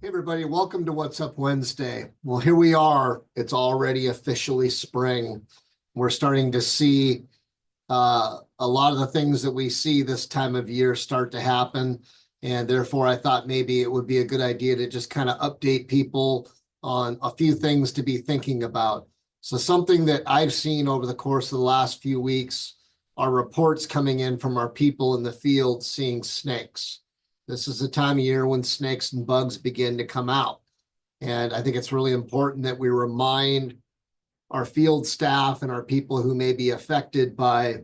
Hey everybody, welcome to What's Up Wednesday. Well, here we are. It's already officially spring. We're starting to see a lot of the things that we see this time of year start to happen. And therefore, I thought maybe it would be a good idea to just kind of update people on a few things to be thinking about. So something that I've seen over the course of the last few weeks are reports coming in from our people in the field seeing snakes. This is the time of year when snakes and bugs begin to come out. And I think it's really important that we remind our field staff and our people who may be affected by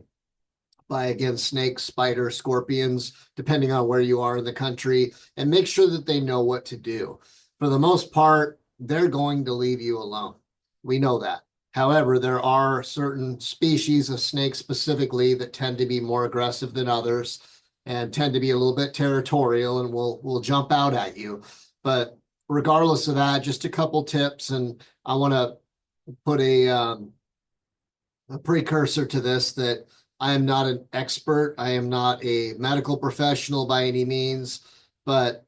again, snakes, spiders, scorpions, depending on where you are in the country, and make sure that they know what to do. For the most part, they're going to leave you alone. We know that. However, there are certain species of snakes specifically that tend to be more aggressive than others and tend to be a little bit territorial and will jump out at you. But regardless of that, just a couple tips, and I want to put a precursor to this that I am not an expert. I am not a medical professional by any means, but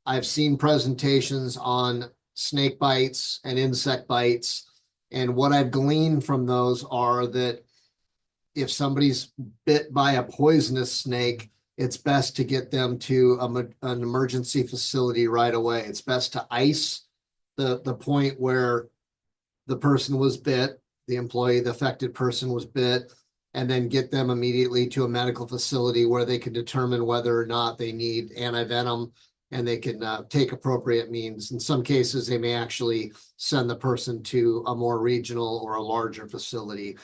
I've seen presentations on snake bites and insect bites. And what I've gleaned from those are that if somebody's bit by a poisonous snake, it's best to get them to an emergency facility right away. It's best to ice the point where the person was bit, the employee, the affected person was bit, and then get them immediately to a medical facility where they can determine whether or not they need antivenom and they can take appropriate means. In some cases, they may actually send the person to a more regional or a larger facility.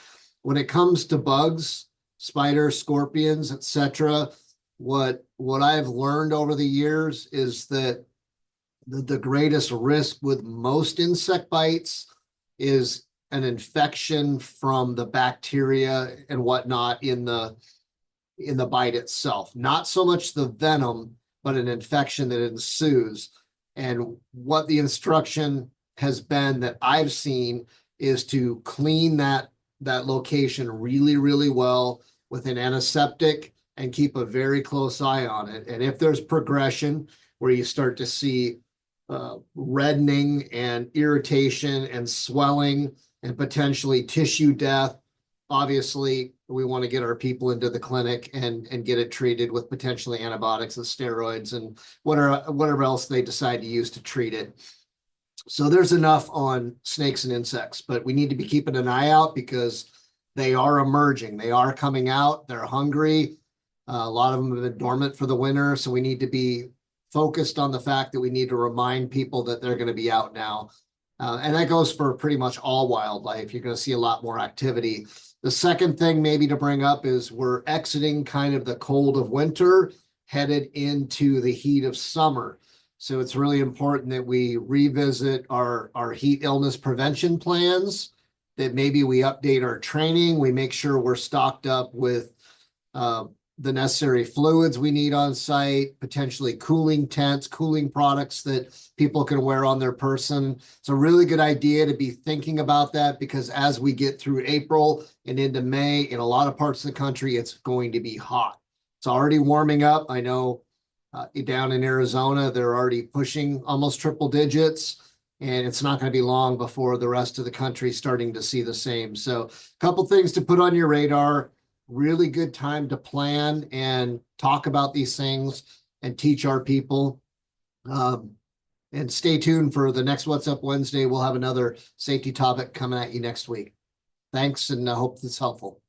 When it comes to bugs, spiders, scorpions, etc., what I've learned over the years is that the greatest risk with most insect bites is an infection from the bacteria and whatnot in the bite itself. Not so much the venom, but an infection that ensues. And what the instruction has been that I've seen is to clean that location really, really well with an antiseptic and keep a very close eye on it. And if there's progression where you start to see reddening and irritation and swelling and potentially tissue death, obviously we want to get our people into the clinic and get it treated with potentially antibiotics and steroids and whatever else they decide to use to treat it. So there's enough on snakes and insects, but we need to be keeping an eye out because they are emerging. They are coming out. They're hungry. A lot of them have been dormant for the winter, so we need to be focused on the fact that we need to remind people that they're going to be out now. And that goes for pretty much all wildlife. You're going to see a lot more activity. The second thing maybe to bring up is we're exiting kind of the cold of winter, headed into the heat of summer. So it's really important that we revisit our heat illness prevention plans, that maybe we update our training, we make sure we're stocked up with the necessary fluids we need on site, potentially cooling tents, cooling products that people can wear on their person. It's a really good idea to be thinking about that because as we get through April and into May, in a lot of parts of the country, it's going to be hot. It's already warming up. I know down in Arizona, they're already pushing almost triple digits, and it's not going to be long before the rest of the country is starting to see the same. So a couple things to put on your radar. Really good time to plan and talk about these things and teach our people. And stay tuned for the next What's Up Wednesday. We'll have another safety topic coming at you next week. Thanks, and I hope this is helpful.